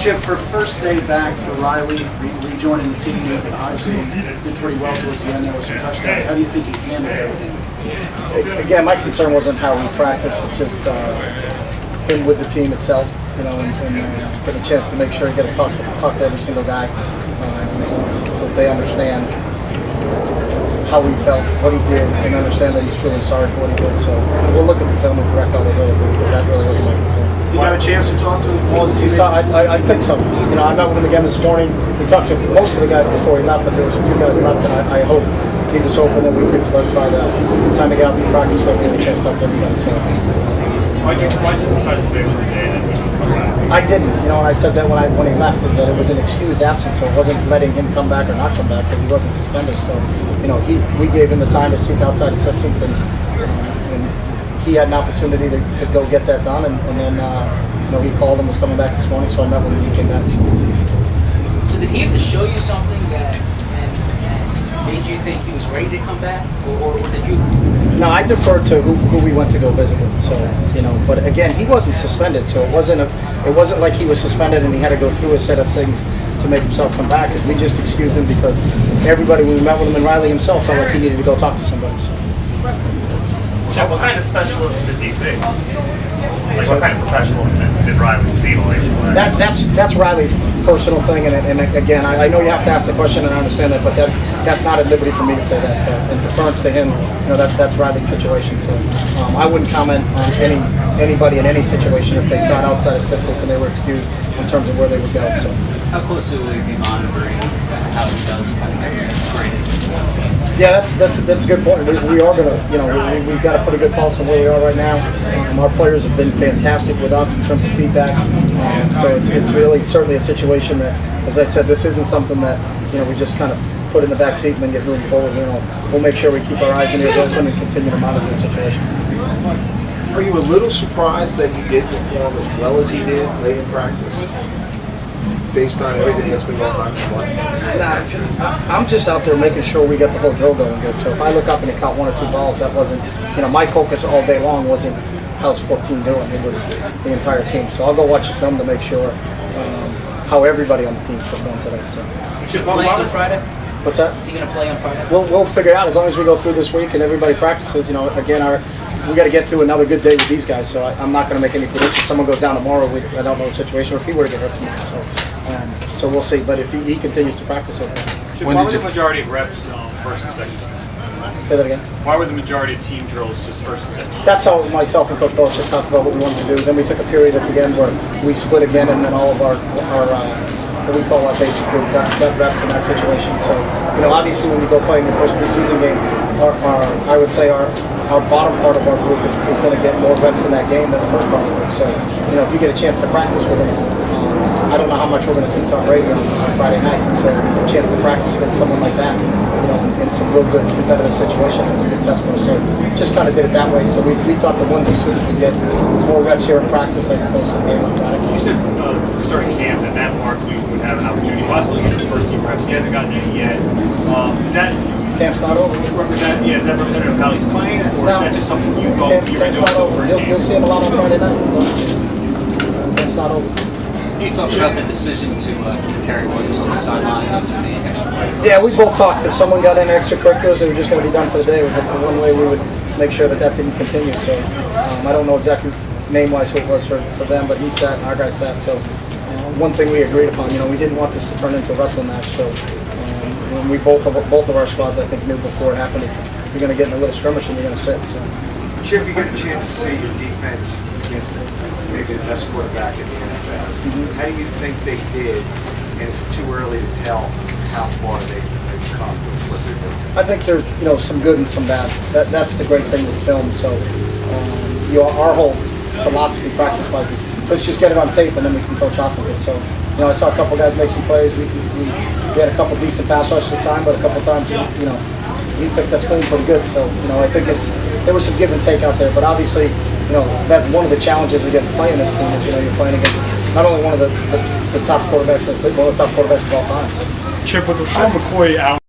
Chip, for first day back for Riley, rejoining the team, obviously did pretty well towards the end. There were some touchdowns. How do you think he handled everything? Again, my concern wasn't how we practice. It's just him with the team itself, you know, and get a chance to make sure to get a talk to every single guy, so they understand how he felt, what he did, and understand that he's truly sorry for what he did. So we'll look at the film and correct all those other things, but that really wasn't my concern. You got a chance to talk to all his teammates? I think so. You know, I met with him again this morning. We talked to most of the guys before he left, but there was a few guys left, and I hope he was hoping that we could by the time to get out to practice, we'll get a chance to talk to everybody. So. Why did you decide today was the day that he would come back? I didn't, you know, and I said that when he left, is that it was an excused absence, so it wasn't letting him come back or not come back because he wasn't suspended. So, you know, we gave him the time to seek outside assistance, and he had an opportunity to go get that done, and then you know, he called and was coming back this morning, so I met with him when he came back. So did he have to show you something that made you think he was ready to come back, or did you? No, I deferred to who we went to go visit with. So, you know, but again, he wasn't suspended, so it wasn't like he was suspended and he had to go through a set of things to make himself come back. Because we just excused him because everybody, when we met with him, and Riley himself felt like he needed to go talk to somebody. So. Jeff, what kind of specialists did he see? Like, what kind of professionals did Riley see? That's Riley's personal thing, and again, I know you have to ask the question, and I understand that, but that's not at liberty for me to say that. So, in deference to him, you know, that's Riley's situation. So, I wouldn't comment on anybody in any situation if they sought outside assistance and they were excused in terms of where they would go. So, how closely will you be monitoring how he does kind of get graded? Yeah, that's a good point. We are gonna, you know, we've got a pretty good pulse on where we are right now. Our players have been fantastic with us in terms of feedback. So it's really certainly a situation that, as I said, this isn't something that, you know, we just kind of put in the back seat and then get moving forward. You know, we'll make sure we keep our eyes and ears open and continue to monitor the situation. Are you a little surprised that he did perform as well as he did late in practice, based on everything that's been going on in his life? Nah, I'm just out there making sure we get the whole drill going good. So if I look up and he caught 1 or 2 balls, that wasn't, you know, my focus all day long wasn't how's 14 doing. It was the entire team. So I'll go watch the film to make sure how everybody on the team performed today. So. Is he playing on Friday? What's that? Is he going to play on Friday? We'll figure it out as long as we go through this week and everybody practices. You know, again, we got to get through another good day with these guys. So I'm not going to make any predictions. Someone goes down tomorrow, I don't know the situation, or if he were to get hurt tomorrow. So we'll see. But if he continues to practice, okay. Why were the majority of reps first and second? Say that again. Why were the majority of team drills just first and second? That's how myself and Coach Belichick talked about what we wanted to do. Then we took a period at the end where we split again, and then all of our what we call our basic group got reps in that situation. So, you know, obviously when you go play in your first preseason game, I would say our bottom part of our group is going to get more reps in that game than the first part of the group. So, you know, if you get a chance to practice with them, I don't know how much we're going to see Tom Brady on Friday night. So, a chance to practice against someone like that, you know, in some real good competitive situations is a good test for us. So, just kind of did it that way. So, we thought the ones and twos would get more reps here in practice as opposed to the game on Friday. You said starting camp that Matt Barkley would have an opportunity possibly to get some first team reps. He hasn't gotten any yet. Is that Camp's not over. is that representative of how he's playing, or is that just something you thought you were Camp's doing not over. first game? You'll see him a lot on Friday night. Camp's not over. Can you talk about the decision to keep Kerry Williams on the sidelines after the extra break? Yeah, we both talked. If someone got in extracurriculars, they were just going to be done for the day. It was the one way we would make sure that didn't continue. So I don't know exactly name-wise who it was for them, but he sat and our guy sat. So one thing we agreed upon, you know, we didn't want this to turn into a wrestling match. So we both of our squads, I think, knew before it happened. If you're going to get in a little skirmish, and you're going to sit. So. Chip, you get a chance to see your defense against maybe the best quarterback in the NFL. How do you think they did? And is it too early to tell how far they've come with what they're doing? I think there's, you know, some good and some bad. That's the great thing with film. So, you know, our whole philosophy, practice-wise, is let's just get it on tape and then we can coach off of it. So, you know, I saw a couple guys make some plays. We had a couple decent pass rushes at the time, but a couple times, you know, he picked us clean pretty good. So, you know, I think there was some give and take out there. But obviously, you know, that one of the challenges against playing this team is, you know, you're playing against not only one of the top quarterbacks, but one of the top quarterbacks of all time. Chip, with LaShawn McCoy out.